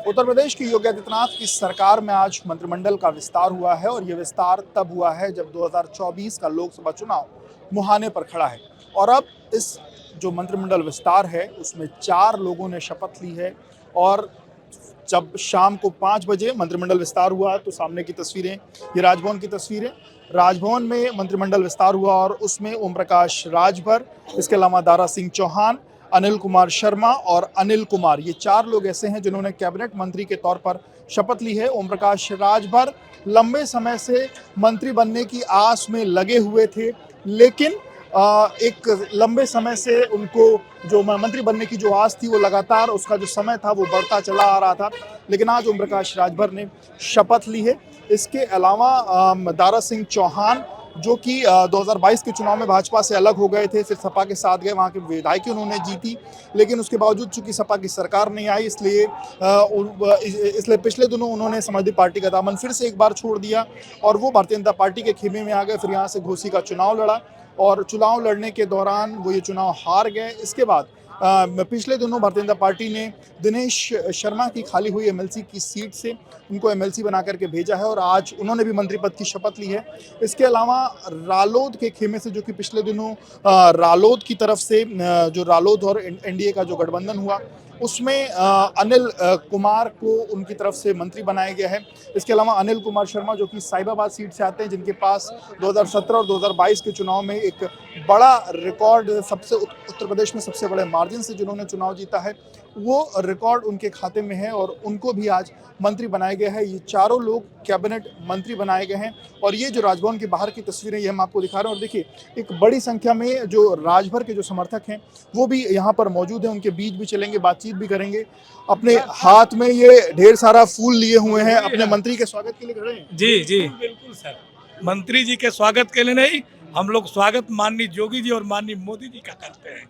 उत्तर प्रदेश की योगी आदित्यनाथ की सरकार में आज मंत्रिमंडल का विस्तार हुआ है और ये विस्तार तब हुआ है जब 2024 का लोकसभा चुनाव मुहाने पर खड़ा है। और अब इस जो मंत्रिमंडल विस्तार है उसमें 4 लोगों ने शपथ ली है। और जब शाम को 5 बजे मंत्रिमंडल विस्तार हुआ तो सामने की तस्वीरें, ये राजभवन की तस्वीरें, राजभवन में मंत्रिमंडल विस्तार हुआ और उसमें ओम प्रकाश राजभर, इसके अलावा दारा सिंह चौहान, अनिल कुमार शर्मा और अनिल कुमार, ये 4 लोग ऐसे हैं जिन्होंने कैबिनेट मंत्री के तौर पर शपथ ली है। ओम प्रकाश राजभर लंबे समय से मंत्री बनने की आस में लगे हुए थे, लेकिन एक लंबे समय से उनको जो मंत्री बनने की जो आस थी वो लगातार उसका जो समय था वो बढ़ता चला आ रहा था, लेकिन आज ओम प्रकाश राजभर ने शपथ ली है। इसके अलावा दारा सिंह चौहान जो कि 2022 के चुनाव में भाजपा से अलग हो गए थे, फिर सपा के साथ गए, वहाँ की विधायकी उन्होंने जीती, लेकिन उसके बावजूद चूंकि सपा की सरकार नहीं आई इसलिए पिछले दिनों उन्होंने समाजवादी पार्टी का दामन फिर से एक बार छोड़ दिया और वो भारतीय जनता पार्टी के खेमे में आ गए। फिर यहाँ से घोसी का चुनाव लड़ा और चुनाव लड़ने के दौरान वो ये चुनाव हार गए। इसके बाद पिछले दिनों भारतीय जनता पार्टी ने दिनेश शर्मा की खाली हुई एमएलसी की सीट से उनको एमएलसी बना करके भेजा है और आज उन्होंने भी मंत्री पद की शपथ ली है। इसके अलावा रालोद के खेमे से, जो कि पिछले दिनों रालोद की तरफ से जो रालोद और एनडीए का जो गठबंधन हुआ उसमें अनिल कुमार को उनकी तरफ से मंत्री बनाया गया है। इसके अलावा अनिल कुमार शर्मा जो कि साहिबाबाद सीट से आते हैं, जिनके पास 2017 और 2022 के चुनाव में एक बड़ा रिकॉर्ड, सबसे उत्तर प्रदेश में सबसे बड़े मार्जिन से जिन्होंने चुनाव जीता है, वो रिकॉर्ड उनके खाते में है और उनको भी आज मंत्री बनाया गया है। ये चारों लोग कैबिनेट मंत्री बनाए गए हैं और ये जो राजभवन के बाहर की तस्वीरें ये हम आपको दिखा रहे हैं। और देखिए एक बड़ी संख्या में जो राजभर के जो समर्थक हैं वो भी यहाँ पर मौजूद हैं, उनके बीच भी चलेंगे, बातचीत भी करेंगे। अपने हाथ में ये ढेर सारा फूल लिए हुए हैं, अपने मंत्री के स्वागत के लिए खड़े हैं। जी जी बिल्कुल सर, मंत्री जी के स्वागत के लिए नहीं, हम लोग स्वागत माननीय योगी जी और माननीय मोदी जी का करते हैं,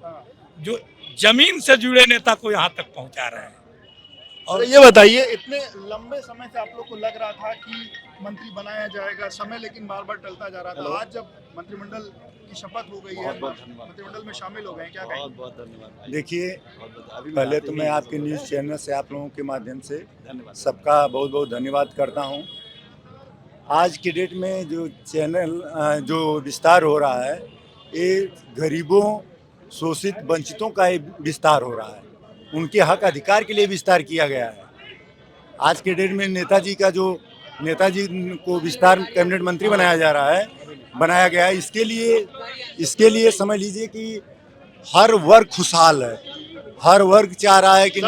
जो जमीन से जुड़े नेता को यहाँ तक पहुँचा रहे हैं। और ये बताइए, इतने लंबे समय से आप लोग को लग रहा था कि मंत्री बनाया जाएगा, समय लेकिन बार बार टलता जा रहा था, आज जब मंत्रिमंडल की शपथ हो गई है, मंत्रिमंडल में शामिल हो गए, क्या कहेंगे? बहुत बहुत धन्यवाद। देखिए, पहले तो मैं आपके न्यूज़ चैनल से आप लोगों के माध्यम से सबका बहुत बहुत धन्यवाद करता हूं। आज की डेट में जो चैनल जो विस्तार हो रहा है, ये गरीबों, शोषित, वंचितों का विस्तार हो रहा है, उनके हक अधिकार के लिए विस्तार किया गया है। आज के डेट में नेताजी को विस्तार कैबिनेट मंत्री बनाया गया है। इसके लिए समझ लीजिए कि हर वर्ग खुशहाल है, हर वर्ग चाह रहा है कि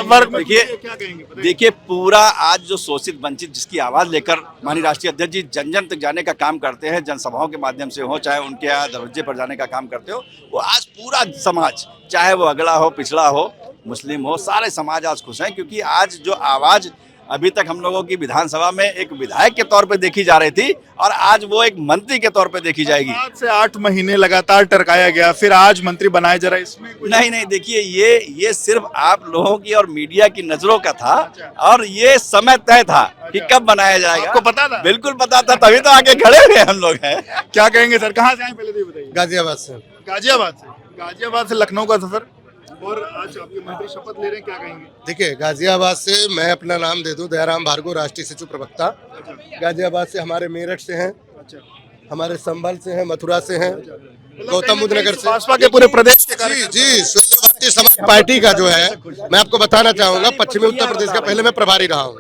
देखिए पूरा आज जो शोषित वंचित जिसकी आवाज़ लेकर माननीय राष्ट्रीय अध्यक्ष जी जन जन तक जाने का काम करते हैं, जनसभाओं के माध्यम से हो, चाहे उनके यहाँ दरवाजे पर जाने का काम करते हो, वो आज पूरा समाज, चाहे वो अगला हो, पिछड़ा हो, मुस्लिम हो, सारे समाज आज खुश हैं, क्योंकि आज जो आवाज़ अभी तक हम लोगों की विधानसभा में एक विधायक के तौर पे देखी जा रही थी और आज वो एक मंत्री के तौर पे देखी जाएगी। 7 से 8 महीने लगातार टरकाया गया, फिर आज मंत्री बनाया जा रहा है, इसमें नहीं देखिए, ये सिर्फ आप लोगों की और मीडिया की नजरों का था और ये समय तय था कि कब बनाया जाएगा। आपको पता था? बिल्कुल पता था, तभी तो आगे खड़े हुए हम लोग हैं। क्या कहेंगे सर, कहाँ से आए पहले तो ये बताइए? गाजियाबाद से लखनऊ का सफर, और आज आपके मंत्री शपथ ले रहे हैं, क्या कहेंगे? देखिए, गाजियाबाद से मैं अपना नाम दे दूं, दयाराम भार्गव, राष्ट्रीय सचिव प्रवक्ता। गाजियाबाद से हमारे मेरठ से हैं, हमारे संभल से हैं, मथुरा से हैं, गौतम बुद्ध नगर से, भाजपा के पूरे प्रदेश के जी भारतीय समाज पार्टी का जो है, मैं आपको बताना चाहूंगा, पश्चिमी उत्तर प्रदेश का पहले मैं प्रभारी रहा हूँ,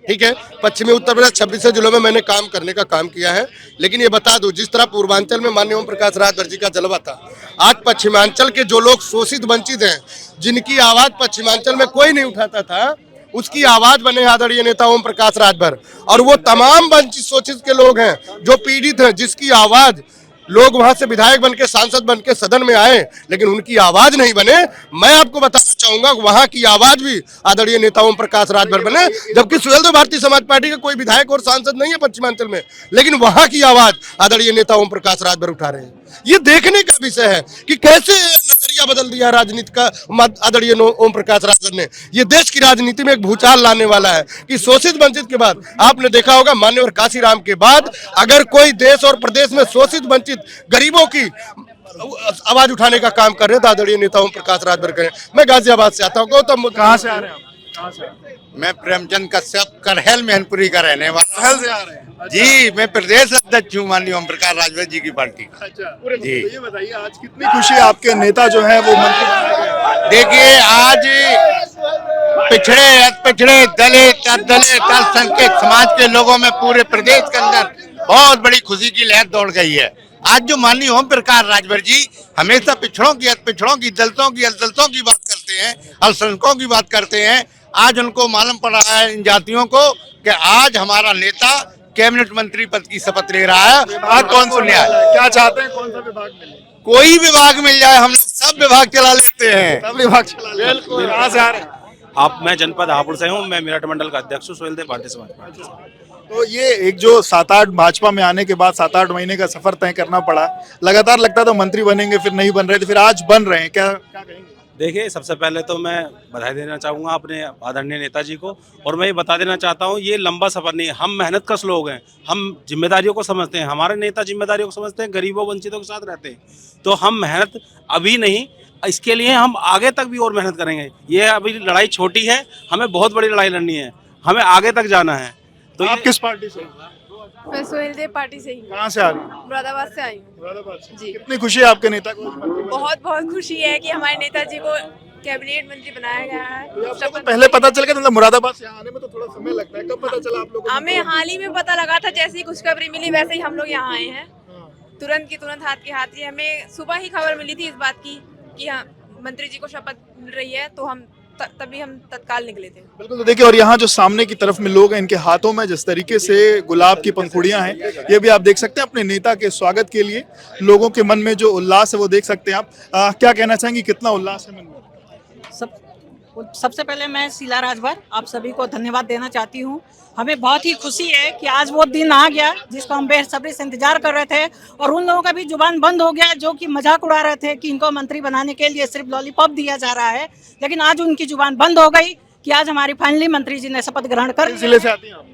ठीक है। पश्चिमी उत्तर प्रदेश 26 जिलों में मैंने काम करने का काम किया है। लेकिन ये बता दूं, जिस तरह पूर्वांचल में माननीय ओम प्रकाश राजभर जी का जलवा था, आज पश्चिमांचल के जो लोग शोषित वंचित हैं, जिनकी आवाज पश्चिमांचल में कोई नहीं उठाता था, उसकी आवाज बने आदरणीय नेता ओम प्रकाश राजभर। और वो तमाम वंचित शोषित के लोग हैं जो पीड़ित हैं, जिसकी आवाज लोग वहां से विधायक बनके, सांसद बनके सदन में आए, लेकिन उनकी आवाज नहीं बने। मैं आपको बताना चाहूंगा, वहां की आवाज भी आदरणीय नेता ओम प्रकाश राजभर बने, जबकि स्वयं तो भारतीय समाज पार्टी का कोई विधायक और सांसद नहीं है पश्चिमांचल में, लेकिन वहां की आवाज आदरणीय नेता ओम प्रकाश राजभर उठा रहे हैं। ये देखने का विषय है कि कैसे नजरिया बदल दिया राजनीति का आदरणीय ओम प्रकाश राजभर ने। ये देश की राजनीति में एक भूचाल लाने वाला है कि शोषित वंचित के बाद, आपने देखा होगा मान्यवर काशीराम के बाद, अगर कोई देश और प्रदेश में शोषित वंचित गरीबों की आवाज उठाने का काम कर रहे हैं तो आदरणीय नेता ओम प्रकाश राजभर करें। मैं गाजियाबाद से आता हूँ। गौतम, कहाँ से आ रहे हैं आप? मैं प्रेमचंद कश्यप करहल मैनपुरी का रहने वाला पहल से आ रहे हैं। जी। मैं प्रदेश अध्यक्ष हूँ माननीय ओम प्रकाश राजभर जी की पार्टी का। अच्छा जी। तो ये बताइए आज कितनी खुशी है आपके नेता जो है वो मंत्री बनाए गए? देखिए आज पिछड़े पिछड़े दलित अदलित अल्पसंख्यक समाज के लोगों में पूरे प्रदेश के अंदर बहुत बड़ी खुशी की लहर दौड़ गई है। आज जो माननीय ओम प्रकाश राजभर जी हमेशा पिछड़ों की दलितों की बात करते हैं, अल्पसंख्यकों की बात करते हैं, आज उनको मालूम पड़ रहा है इन जातियों को कि आज हमारा नेता कैबिनेट मंत्री पद की शपथ ले रहा है। विभाग कौन सा मिला है? क्या चाहते हैं कौन सा विभाग मिले? कोई विभाग मिल जाए हम लोग सब विभाग चला लेते हैं। सब विभाग चला लेते हैं। बिल्कुल। कहाँ से आ रहे हैं? मैं जनपद हापुड़ से हूँ। मैं मेरठ मंडल का अध्यक्ष हूँ सोहेल देव भारतीय समाज पार्टी से। तो ये एक जो 7-8 भाजपा में आने के बाद 7-8 महीने का सफर तय करना पड़ा, लगातार लगता था मंत्री बनेंगे फिर नहीं बन रहे थे, फिर आज बन रहे हैं, क्या कहेंगे? देखिए, सबसे पहले तो मैं बधाई देना चाहूँगा अपने आदरणीय नेताजी को, और मैं ये बता देना चाहता हूँ ये लंबा सफर नहीं है। हम मेहनतकश लोग हैं, हम जिम्मेदारियों को समझते हैं, हमारे नेता जिम्मेदारियों को समझते हैं, गरीबों वंचितों के साथ रहते हैं। तो हम मेहनत अभी नहीं, इसके लिए हम आगे तक भी और मेहनत करेंगे। ये अभी लड़ाई छोटी है, हमें बहुत बड़ी लड़ाई लड़नी है, हमें आगे तक जाना है। तो आप किस पार्टी से? मैं सोहेल देव पार्टी से ही हूँ। कहाँ से आ रही हैं? मुरादाबाद से आई हूँ। मुरादाबाद से। जी। कितनी खुशी है आपके नेता को मंत्री बनाने? बहुत बहुत खुशी है कि हमारे नेताजी को कैबिनेट मंत्री बनाया गया है। तो आपको तो पहले पता चल गया, मतलब मुरादाबाद से आने में तो थोड़ा समय लगता है, कब पता चला आप लोगों को? हमें हाल ही में पता लगा था, जैसे ही खुशखबरी मिली वैसे ही हम लोग यहाँ आए हैं। तुरंत की तुरंत हाथ के हाथ ही हमें सुबह ही खबर मिली थी इस बात की कि हाँ मंत्री जी को शपथ मिल रही है, तो हम तभी हम तत्काल निकले थे। बिल्कुल। तो देखिए, और यहाँ जो सामने की तरफ में लोग हैं, इनके हाथों में जिस तरीके से गुलाब की पंखुड़ियां हैं, ये भी आप देख सकते हैं अपने नेता के स्वागत के लिए। लोगों के मन में जो उल्लास है वो देख सकते हैं आप। क्या कहना चाहेंगे, कितना उल्लास है मन में? सबसे पहले मैं शीला राजभर आप सभी को धन्यवाद देना चाहती हूँ। हमें बहुत ही खुशी है कि आज वो दिन आ गया जिसको हम बेसब्री से इंतजार कर रहे थे, और उन लोगों का भी जुबान बंद हो गया जो कि मजाक उड़ा रहे थे कि इनको मंत्री बनाने के लिए सिर्फ लॉलीपॉप दिया जा रहा है। लेकिन आज उनकी जुबान बंद हो गई कि आज हमारी फाइनली मंत्री जी ने शपथ ग्रहण कर किस जिले से आती हैं आप?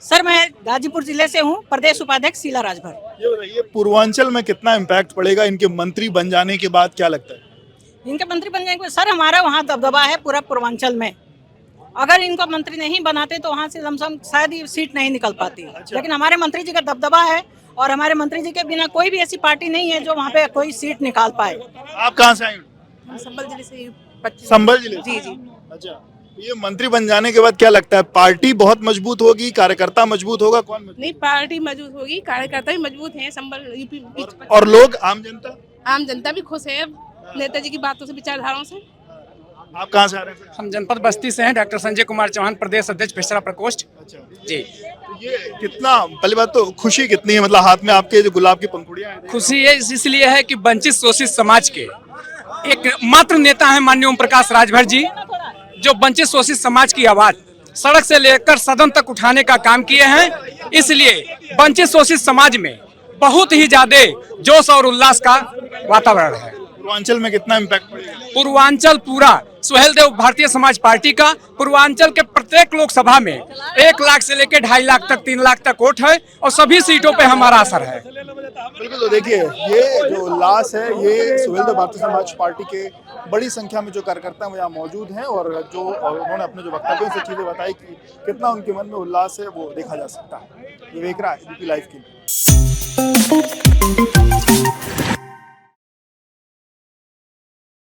सर मैं गाजीपुर जिले से हूँ, प्रदेश उपाध्यक्ष शीला राजभर। ये बताइए, पूर्वांचल में कितना इम्पैक्ट पड़ेगा इनके मंत्री बन जाने के बाद, क्या लगता है? इनके मंत्री बन जाएंगे सर, हमारा वहाँ दबदबा है पूरा पूर्वांचल में। अगर इनको मंत्री नहीं बनाते तो वहाँ से लमसम शायद ही सीट नहीं निकल पाती। लेकिन हमारे मंत्री जी का दबदबा है, और हमारे मंत्री जी के बिना कोई भी ऐसी पार्टी नहीं है जो वहाँ पे कोई सीट निकाल पाए। आप कहाँ से आए? संभल जिले से। संभल जिले? जी जी। अच्छा, ये मंत्री बन जाने के बाद क्या लगता है, पार्टी बहुत मजबूत होगी, कार्यकर्ता मजबूत होगा, कौन मजबूत? नहीं, पार्टी मजबूत होगी, कार्यकर्ता भी मजबूत हैं। संभल यूपी और लोग, आम जनता? आम जनता भी खुश है नेताजी की बातों से, विचारधाराओं से। आप कहाँ से आ रहे हैं? हम जनपद बस्ती से हैं। डॉक्टर संजय कुमार चौहान, प्रदेश अध्यक्ष पिछड़ा प्रकोष्ठ। अच्छा जी। तो ये कितना, पहली बात तो खुशी कितनी है, मतलब हाथ में आपके जो गुलाब की पंखुड़ियां हैं? खुशी है इसलिए है कि वंचित शोषित समाज के एक मात्र नेता है माननीय ओम प्रकाश राजभर जी, जो वंचित शोषित समाज की आवाज सड़क से लेकर सदन तक उठाने का काम किए हैं। इसलिए वंचित शोषित समाज में बहुत ही ज्यादा जोश और उल्लास का वातावरण है। पूर्वांचल में कितना इम्पैक्ट पड़ेगा? पूर्वांचल पूरा सोहेल देव भारतीय समाज पार्टी का पूर्वांचल के प्रत्येक लोकसभा में 1 लाख से लेकर 2.5 लाख तक 3 लाख तक वोट है, और सभी सीटों पे हमारा असर है। बिल्कुल। तो देखिए, ये जो उल्लास है, ये सोहेल देव भारतीय समाज पार्टी के बड़ी संख्या में जो कार्यकर्ता हैं वो यहाँ मौजूद हैं, और जो उन्होंने अपने जो वक्तव्यों से चीजें बताई कि कितना उनके मन में उल्लास है वो देखा जा सकता है। विवेक राय, यूपी लाइव के लिए।